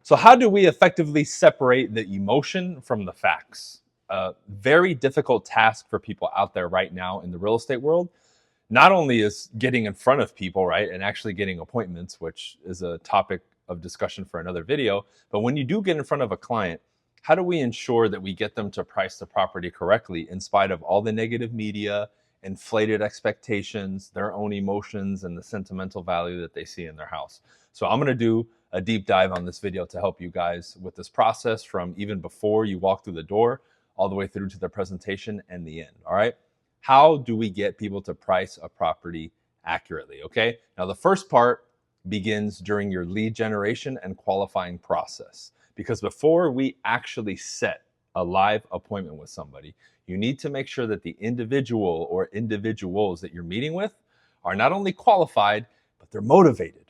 So how do we effectively separate the emotion from the facts? A very difficult task for people out there right now in the real estate world. Not only is getting in front of people, right, and actually getting appointments, which is a topic of discussion for another video, but when you do get in front of a client, how do we ensure that we get them to price the property correctly in spite of all the negative media, inflated expectations, their own emotions, and the sentimental value that they see in their house? So I'm going to do a deep dive on this video to help you guys with this process from even before you walk through the door all the way through to the presentation and the end. All right. How do we get people to price a property accurately? Okay. Now, the first part begins during your lead generation and qualifying process, because before we actually set a live appointment with somebody, you need to make sure that the individual or individuals that you're meeting with are not only qualified, but they're motivated.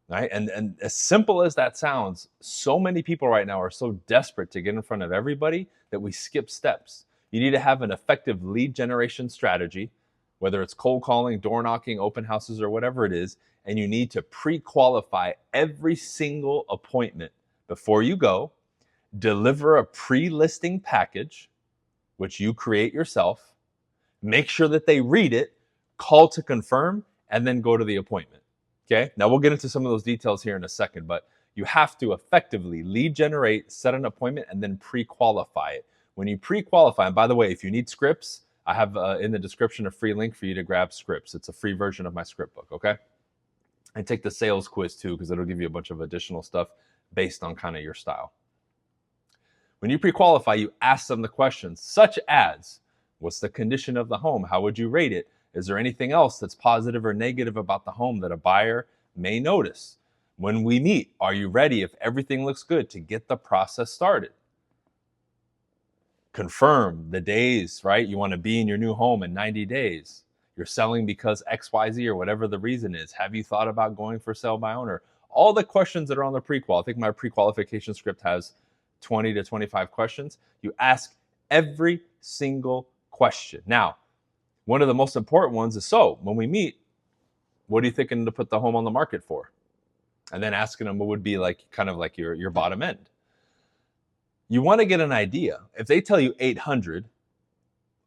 Right. And as simple as that sounds, so many people right now are so desperate to get in front of everybody that we skip steps. You need to have an effective lead generation strategy, whether it's cold calling, door knocking, open houses, or whatever it is. And you need to pre-qualify every single appointment before you go, deliver a pre-listing package, which you create yourself, make sure that they read it, call to confirm, and then go to the appointment. Okay, now we'll get into some of those details here in a second, but you have to effectively lead generate, set an appointment, and then pre-qualify it. When you pre-qualify, and by the way, if you need scripts, I have in the description a free link for you to grab scripts. It's a free version of my script book, okay? And take the sales quiz too, because it'll give you a bunch of additional stuff based on kind of your style. When you pre-qualify, you ask them the questions such as, what's the condition of the home? How would you rate it? Is there anything else that's positive or negative about the home that a buyer may notice? When we meet, are you ready, if everything looks good, to get the process started? Confirm the days, right? You want to be in your new home in 90 days. You're selling because XYZ or whatever the reason is. Have you thought about going for sale by owner? All the questions that are on the pre-qual. I think my pre-qualification script has 20 to 25 questions. You ask every single question. Now, one of the most important ones is, so when we meet, what are you thinking to put the home on the market for? And then asking them what would be like kind of like your bottom end. You want to get an idea. If they tell you 800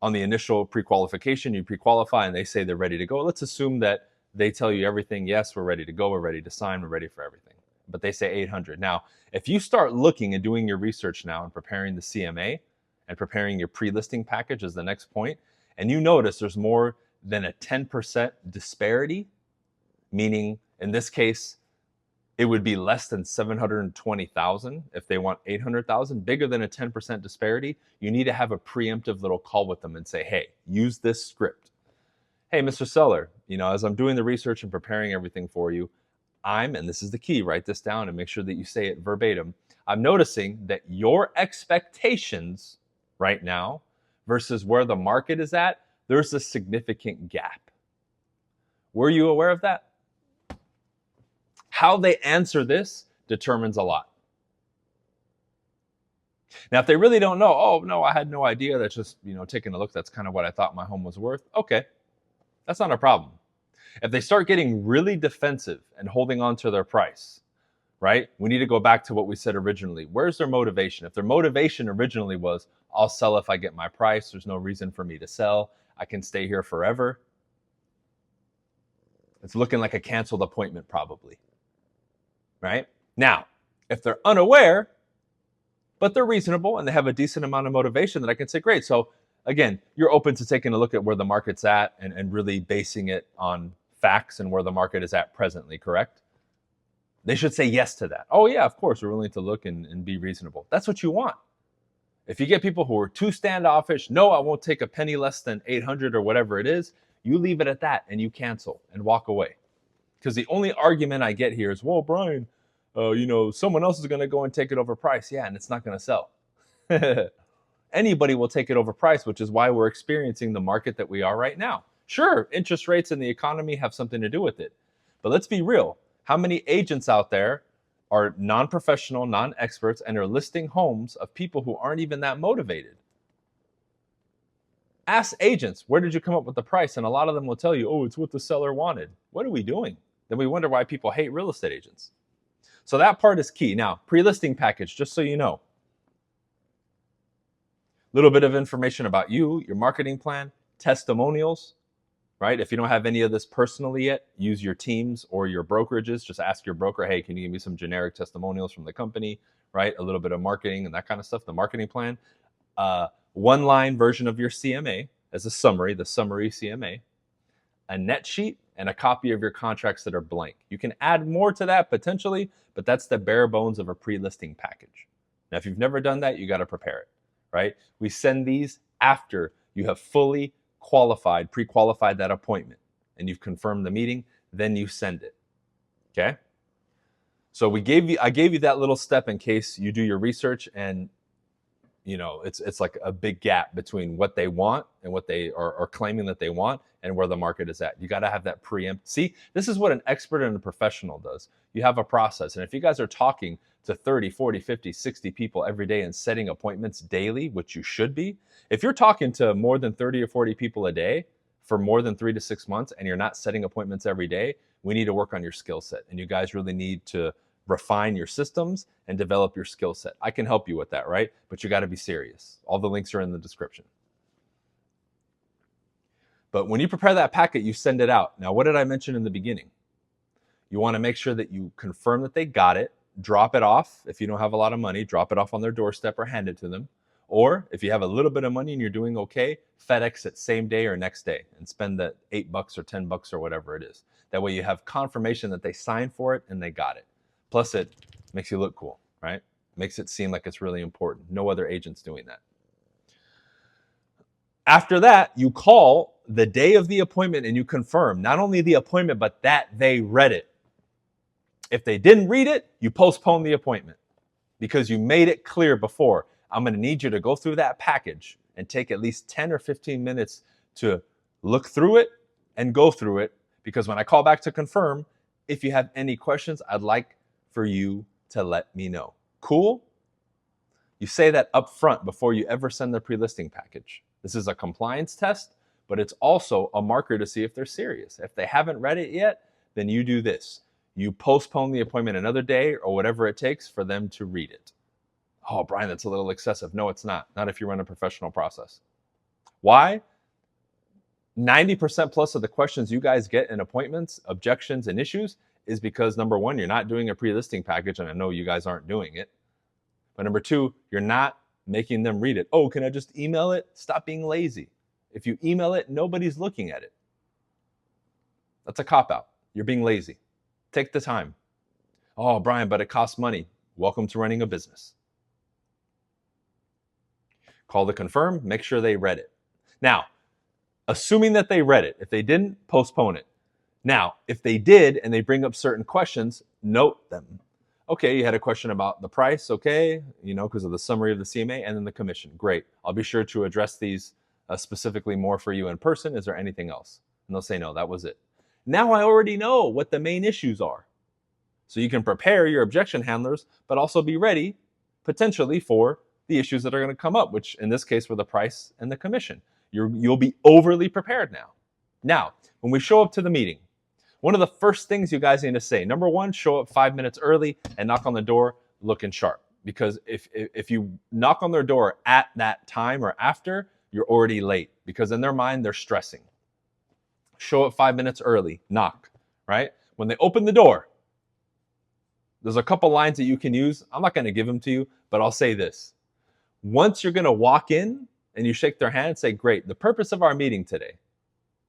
on the initial pre-qualification, you pre-qualify and they say they're ready to go. Let's assume that they tell you everything. Yes, we're ready to go. We're ready to sign. We're ready for everything. But they say 800. Now, if you start looking and doing your research now and preparing the CMA and preparing your pre-listing package as the next point, and you notice there's more than a 10% disparity, meaning in this case, it would be less than 720,000 if they want 800,000, bigger than a 10% disparity, you need to have a preemptive little call with them and say, hey, use this script. Hey, Mr. Seller, as I'm doing the research and preparing everything for you, and this is the key, write this down and make sure that you say it verbatim. I'm noticing that your expectations right now versus where the market is at, there's a significant gap. Were you aware of that? How they answer this determines a lot. Now, if they really don't know, oh, no, I had no idea. That's just, taking a look. That's kind of what I thought my home was worth. Okay, that's not a problem. If they start getting really defensive and holding on to their price, right? We need to go back to what we said originally. Where's their motivation? If their motivation originally was, I'll sell if I get my price, there's no reason for me to sell, I can stay here forever, it's looking like a canceled appointment probably, right? Now, if they're unaware, but they're reasonable and they have a decent amount of motivation, then I can say, great. So again, you're open to taking a look at where the market's at and really basing it on facts and where the market is at presently, correct? They should say yes to that. Oh yeah, of course, we're willing to look and be reasonable. That's what you want. If you get people who are too standoffish, no, I won't take a penny less than 800 or whatever it is, you leave it at that and you cancel and walk away. Because the only argument I get here is, well, Bryan, someone else is going to go and take it over price. Yeah, and it's not going to sell. Anybody will take it over price, which is why we're experiencing the market that we are right now. Sure, interest rates and the economy have something to do with it. But let's be real. How many agents out there are non-professional, non-experts, and are listing homes of people who aren't even that motivated? Ask agents, where did you come up with the price? And a lot of them will tell you, oh, it's what the seller wanted. What are we doing? Then we wonder why people hate real estate agents. So that part is key. Now, pre-listing package, just so you know, a little bit of information about you, your marketing plan, testimonials, right? If you don't have any of this personally yet, use your teams or your brokerages. Just ask your broker, hey, can you give me some generic testimonials from the company, right? A little bit of marketing and that kind of stuff, the marketing plan. One-line version of your CMA as a summary, the summary CMA, a net sheet, and a copy of your contracts that are blank. You can add more to that potentially, but that's the bare bones of a pre-listing package. Now, if you've never done that, you got to prepare it, right? We send these after you have fully qualified, pre-qualified that appointment, and you've confirmed the meeting, then you send it, okay? So I gave you that little step in case you do your research and it's like a big gap between what they want and what they are claiming that they want and where the market is at. You got to have that preempt. See, this is what an expert and a professional does. You have a process. And if you guys are talking to 30, 40, 50, 60 people every day and setting appointments daily, which you should be, if you're talking to more than 30 or 40 people a day for more than 3 to 6 months and you're not setting appointments every day, we need to work on your skill set. And you guys really need to refine your systems and develop your skill set. I can help you with that, right? But you got to be serious. All the links are in the description. But when you prepare that packet, you send it out. Now, what did I mention in the beginning? You want to make sure that you confirm that they got it, drop it off. If you don't have a lot of money, drop it off on their doorstep or hand it to them. Or if you have a little bit of money and you're doing okay, FedEx it same day or next day and spend the $8 or $10 or whatever it is. That way you have confirmation that they signed for it and they got it. Plus, it makes you look cool, right? Makes it seem like it's really important. No other agent's doing that. After that, you call the day of the appointment and you confirm not only the appointment, but that they read it. If they didn't read it, you postpone the appointment because you made it clear before. I'm going to need you to go through that package and take at least 10 or 15 minutes to look through it and go through it. Because when I call back to confirm, if you have any questions, I'd like for you to let me know. Cool? You say that up front before you ever send the pre-listing package. This is a compliance test, but it's also a marker to see if they're serious. If they haven't read it yet, then you do this. You postpone the appointment another day or whatever it takes for them to read it. Oh, Bryan, that's a little excessive. No, it's not. Not if you run a professional process. Why? 90% plus of the questions you guys get in appointments, objections, and issues is because number one, you're not doing a pre-listing package, and I know you guys aren't doing it. But number two, you're not making them read it. Oh, can I just email it? Stop being lazy. If you email it, nobody's looking at it. That's a cop-out. You're being lazy. Take the time. Oh, Bryan, but it costs money. Welcome to running a business. Call to confirm, make sure they read it. Now, assuming that they read it, if they didn't, postpone it. Now, if they did and they bring up certain questions, note them. Okay, you had a question about the price, okay, because of the summary of the CMA and then the commission. Great. I'll be sure to address these specifically more for you in person. Is there anything else? And they'll say, no, that was it. Now I already know what the main issues are. So you can prepare your objection handlers, but also be ready potentially for the issues that are going to come up, which in this case were the price and the commission. You'll be overly prepared now. Now, when we show up to the meeting, one of the first things you guys need to say, number one, show up 5 minutes early and knock on the door looking sharp. Because if you knock on their door at that time or after, you're already late. Because in their mind, they're stressing. Show up 5 minutes early, knock, right? When they open the door, there's a couple lines that you can use. I'm not going to give them to you, but I'll say this. Once you're going to walk in and you shake their hand, say, great, the purpose of our meeting today,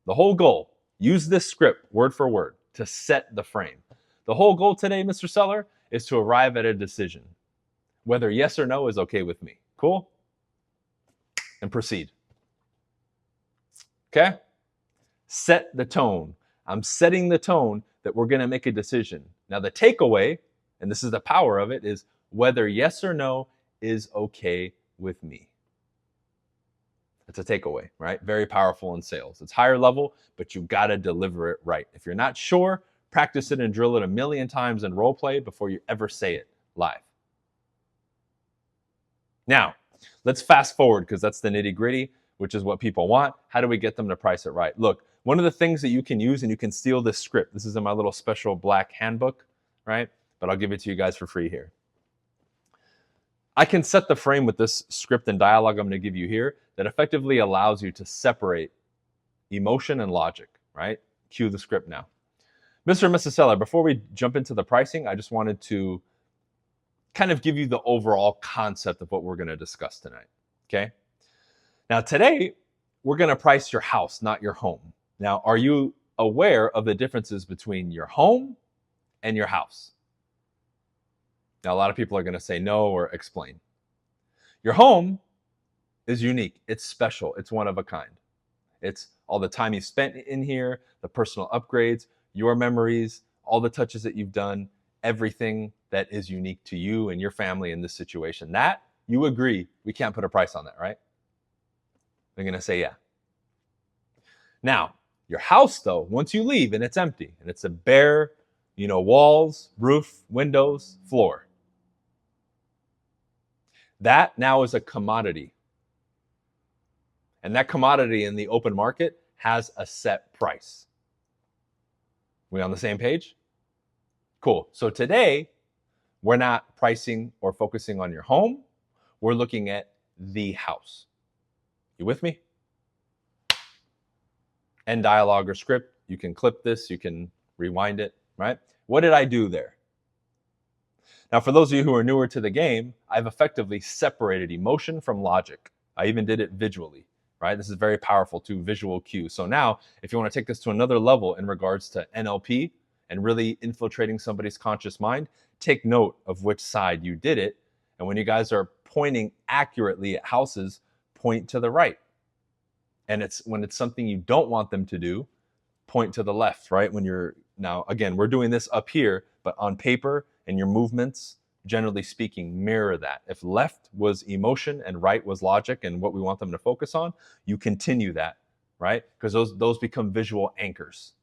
the whole goal, use this script word for word to set the frame. The whole goal today, Mr. Seller, is to arrive at a decision. Whether yes or no is okay with me. Cool? And proceed. Okay? Set the tone. I'm setting the tone that we're going to make a decision. Now, the takeaway, and this is the power of it, is whether yes or no is okay with me. It's a takeaway, right? Very powerful in sales. It's higher level, but you've got to deliver it right. If you're not sure, practice it and drill it 1,000,000 times in role play before you ever say it live. Now, let's fast forward because that's the nitty gritty, which is what people want. How do we get them to price it right? Look, one of the things that you can use, and you can steal this script. This is in my little special black handbook, right? but I'll give it to you guys for free here. I can set the frame with this script and dialogue I'm going to give you here that effectively allows you to separate emotion and logic, right? Cue the script now. Mr. and Mrs. Seller, before we jump into the pricing, I just wanted to kind of give you the overall concept of what we're going to discuss tonight, okay? Now, today, we're going to price your house, not your home. Now, are you aware of the differences between your home and your house? Now, a lot of people are going to say no or explain. Your home is unique. It's special. It's one of a kind. It's all the time you spent in here, the personal upgrades, your memories, all the touches that you've done, everything that is unique to you and your family in this situation. That, you agree, we can't put a price on that, right? They're going to say yeah. Now, your house, though, once you leave and it's empty and it's a bare, walls, roof, windows, floor. That now is a commodity. And that commodity in the open market has a set price. We on the same page? Cool. So today, we're not pricing or focusing on your home. We're looking at the house. You with me? End dialogue or script. You can clip this. You can rewind it, right? What did I do there? Now, for those of you who are newer to the game, I've effectively separated emotion from logic. I even did it visually, right? This is very powerful too, visual cue. So now, if you want to take this to another level in regards to NLP and really infiltrating somebody's conscious mind, take note of which side you did it. And when you guys are pointing accurately at houses, point to the right. And when it's something you don't want them to do, point to the left, right? Now, again, we're doing this up here, but on paper and your movements, generally speaking, mirror that. If left was emotion and right was logic and what we want them to focus on, you continue that, right? Because those become visual anchors,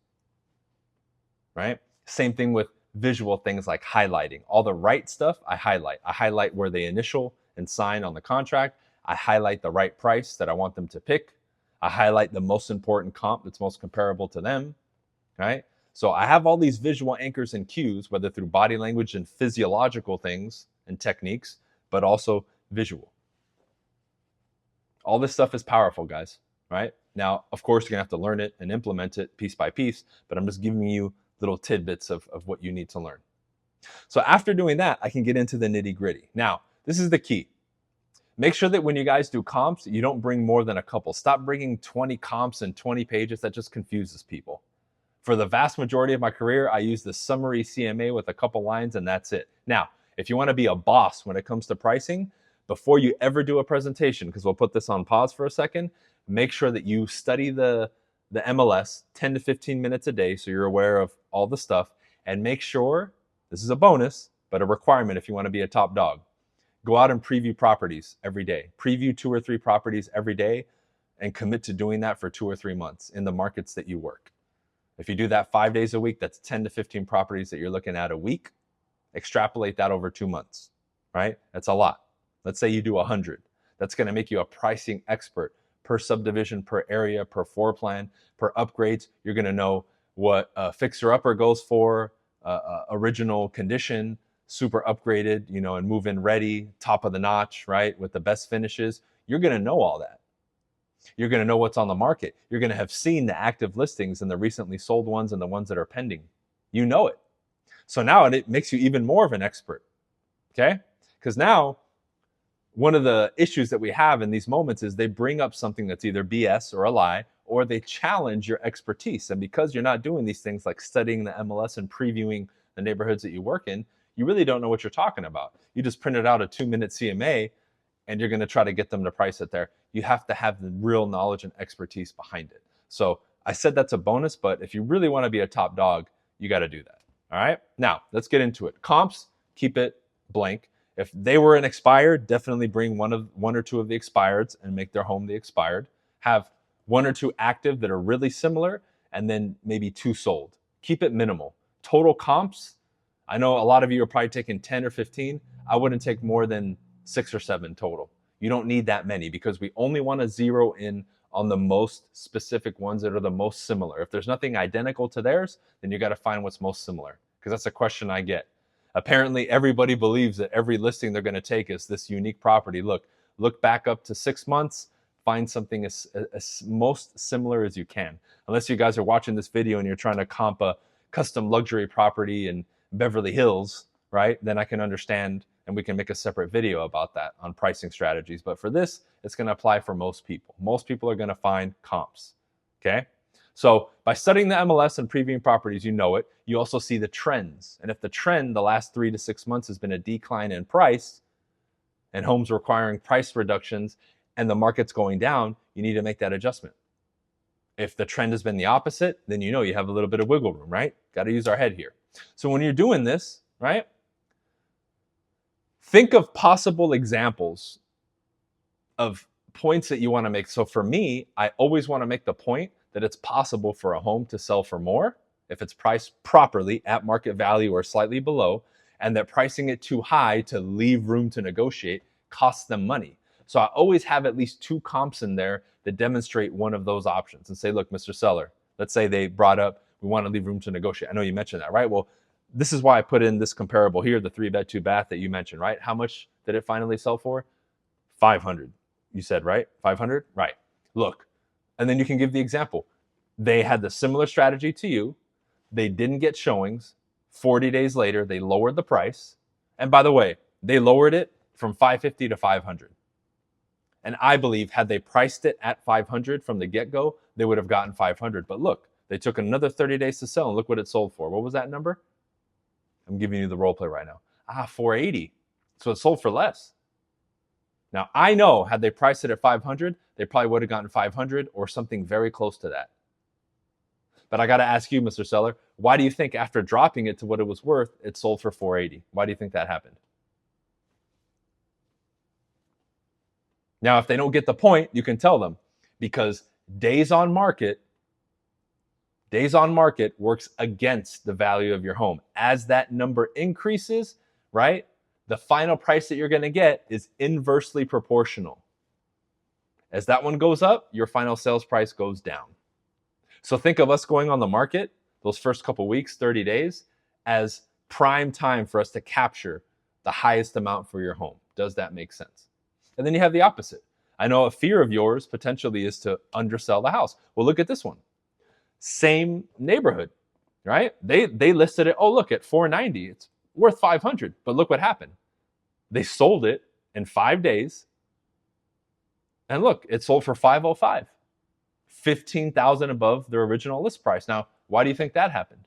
right? Same thing with visual things like highlighting. All the right stuff, I highlight. I highlight where they initial and sign on the contract. I highlight the right price that I want them to pick. I highlight the most important comp that's most comparable to them, right? So I have all these visual anchors and cues, whether through body language and physiological things and techniques, but also visual. All this stuff is powerful, guys, right? Now, of course, you're gonna have to learn it and implement it piece by piece, but I'm just giving you little tidbits of what you need to learn. So after doing that, I can get into the nitty gritty. Now, this is the key. Make sure that when you guys do comps, you don't bring more than a couple. Stop bringing 20 comps and 20 pages. That just confuses people. For the vast majority of my career, I use the summary CMA with a couple lines and that's it. Now, if you want to be a boss when it comes to pricing, before you ever do a presentation, because we'll put this on pause for a second, make sure that you study the MLS 10 to 15 minutes a day so you're aware of all the stuff, and make sure, this is a bonus, but a requirement if you want to be a top dog, go out and preview properties every day. Preview 2 or 3 properties every day and commit to doing that for 2 or 3 months in the markets that you work. If you do that 5 days a week, that's 10 to 15 properties that you're looking at a week. Extrapolate that over 2 months, right? That's a lot. Let's say you do 100. That's going to make you a pricing expert per subdivision, per area, per floor plan, per upgrades. You're going to know what a fixer-upper goes for, original condition, super upgraded, and move-in ready, top of the notch, right, with the best finishes. You're going to know all that. You're going to know what's on the market. You're going to have seen the active listings and the recently sold ones and the ones that are pending. You know it. So now it makes you even more of an expert, okay? Because now one of the issues that we have in these moments is they bring up something that's either BS or a lie, or they challenge your expertise. And because you're not doing these things like studying the MLS and previewing the neighborhoods that you work in, you really don't know what you're talking about. You just printed out a 2-minute CMA and you're going to try to get them to price it there. You have to have the real knowledge and expertise behind it. So I said that's a bonus, but if you really want to be a top dog, you got to do that. All right. Now let's get into it. Comps, keep it blank. If they were an expired, definitely bring one or two of the expireds and make their home the expired. Have 1 or 2 active that are really similar, and then maybe 2 sold. Keep it minimal. Total comps, I know a lot of you are probably taking 10 or 15. I wouldn't take more than 6 or 7 total. You don't need that many because we only want to zero in on the most specific ones that are the most similar. If there's nothing identical to theirs, then you got to find what's most similar, because that's a question I get. Apparently, everybody believes that every listing they're going to take is this unique property. Look back up to 6 months, find something as most similar as you can. Unless you guys are watching this video and you're trying to comp a custom luxury property in Beverly Hills, right? Then I can understand and we can make a separate video about that on pricing strategies. But for this, it's going to apply for most people. Most people are going to find comps, okay? So by studying the MLS and previewing properties, you know it. You also see the trends. And if the trend the last 3 to 6 months has been a decline in price and homes requiring price reductions and the market's going down, you need to make that adjustment. If the trend has been the opposite, then you know you have a little bit of wiggle room, right? Got to use our head here. So when you're doing this, right, think of possible examples of points that you want to make. So for me, I always want to make the point that it's possible for a home to sell for more if it's priced properly at market value or slightly below, and that pricing it too high to leave room to negotiate costs them money. So I always have at least 2 comps in there that demonstrate one of those options and say, look, Mr. Seller, let's say they brought up, we want to leave room to negotiate. I know you mentioned that, right? Well, this is why I put in this comparable here, the 3-bed, 2-bath that you mentioned, right? How much did it finally sell for? 500. You said, right? 500? Right. Look, and then you can give the example. They had the similar strategy to you. They didn't get showings. 40 days later, they lowered the price. And by the way, they lowered it from 550 to 500. And I believe had they priced it at 500 from the get-go, they would have gotten 500. But look, they took another 30 days to sell and look what it sold for. What was that number? I'm giving you the role play right now. 480. So it sold for less. Now, I know had they priced it at 500, they probably would have gotten 500 or something very close to that. But I got to ask you, Mr. Seller, why do you think after dropping it to what it was worth, it sold for 480? Why do you think that happened? Now, if they don't get the point, you can tell them, because days on market works against the value of your home. As that number increases, right, the final price that you're going to get is inversely proportional. As that one goes up, your final sales price goes down. So think of us going on the market, those first couple weeks, 30 days, as prime time for us to capture the highest amount for your home. Does that make sense? And then you have the opposite. I know a fear of yours potentially is to undersell the house. Well, look at this one. Same neighborhood, right? They listed it, oh, look, at 490. It's worth 500. But look what happened. They sold it in 5 days. And look, it sold for 505. 15,000 above their original list price. Now, why do you think that happened?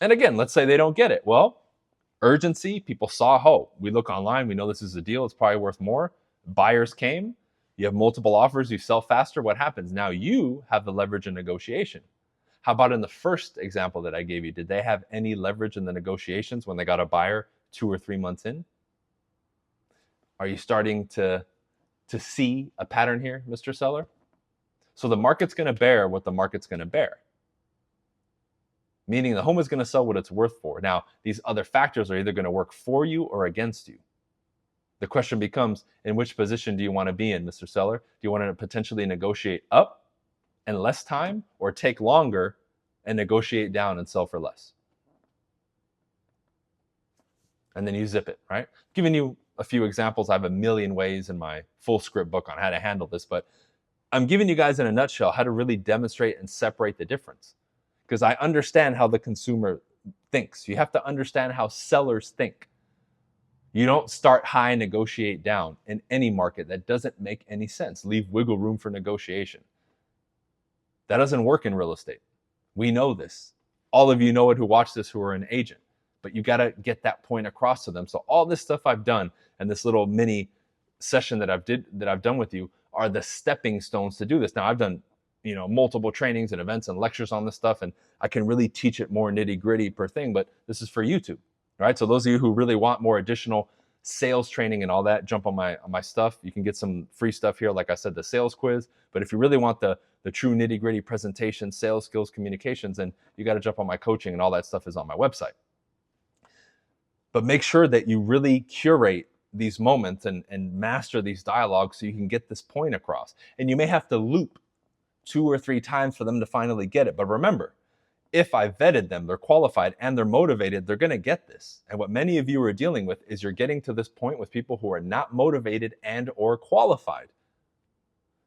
And again, let's say they don't get it. Well, urgency, people saw, oh, we look online, we know this is a deal, it's probably worth more. Buyers came, you have multiple offers, you sell faster. What happens? Now you have the leverage in negotiation. How about in the first example that I gave you? Did they have any leverage in the negotiations when they got a buyer 2 or 3 months in? Are you starting to see a pattern here, Mr. Seller? So the market's going to bear what the market's going to bear. Meaning the home is going to sell what it's worth for. Now, these other factors are either going to work for you or against you. The question becomes, in which position do you want to be in, Mr. Seller? Do you want to potentially negotiate up and less time, or take longer and negotiate down and sell for less? And then you zip it, right? Giving you a few examples. I have a million ways in my full script book on how to handle this, but I'm giving you guys in a nutshell how to really demonstrate and separate the difference. Because I understand how the consumer thinks. You have to understand how sellers think. You don't start high, negotiate down in any market. That doesn't make any sense. Leave wiggle room for negotiation. That doesn't work in real estate. We know this. All of you know it who watch this who are an agent. But you got to get that point across to them. So all this stuff I've done and this little mini session that I've done with you are the stepping stones to do this. Now I've done multiple trainings and events and lectures on this stuff, and I can really teach it more nitty gritty per thing, but this is for YouTube, right? So those of you who really want more additional sales training and all that, jump on my stuff. You can get some free stuff here. Like I said, the sales quiz, but if you really want the true nitty gritty presentation, sales skills, communications, then you got to jump on my coaching, and all that stuff is on my website. But make sure that you really curate these moments and master these dialogues so you can get this point across. And you may have to loop 2 or 3 times for them to finally get it. But remember, if I vetted them, they're qualified and they're motivated, they're going to get this. And what many of you are dealing with is you're getting to this point with people who are not motivated and or qualified.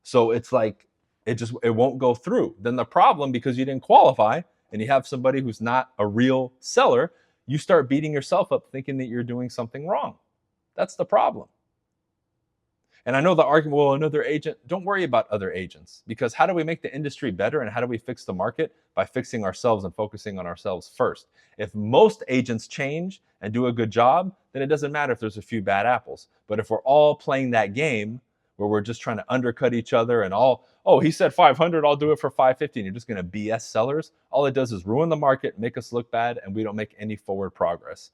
So it's like it won't go through. Then the problem, because you didn't qualify and you have somebody who's not a real seller, you start beating yourself up thinking that you're doing something wrong. That's the problem. And I know the argument, well, another agent, don't worry about other agents, because how do we make the industry better and how do we fix the market? By fixing ourselves and focusing on ourselves first. If most agents change and do a good job, then it doesn't matter if there's a few bad apples. But if we're all playing that game where we're just trying to undercut each other and oh, he said 500, I'll do it for 550, and you're just going to BS sellers, all it does is ruin the market, make us look bad, and we don't make any forward progress.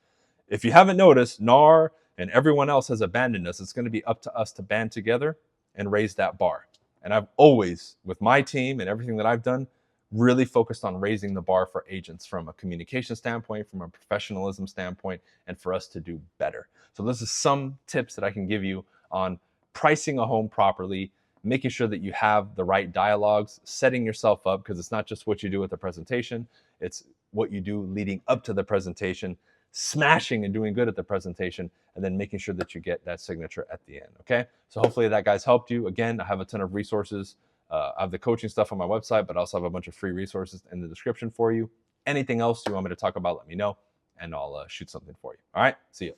If you haven't noticed, NAR and everyone else has abandoned us. It's going to be up to us to band together and raise that bar. And I've always, with my team and everything that I've done, really focused on raising the bar for agents from a communication standpoint, from a professionalism standpoint, and for us to do better. So this is some tips that I can give you on pricing a home properly, making sure that you have the right dialogues, setting yourself up, because it's not just what you do at the presentation, it's what you do leading up to the presentation, smashing and doing good at the presentation, and then making sure that you get that signature at the end. Okay, so hopefully that guys helped you. Again, I have a ton of resources. I have the coaching stuff on my website, but I also have a bunch of free resources in the description for you. Anything else you want me to talk about, let me know, and I'll shoot something for you. All right, see you.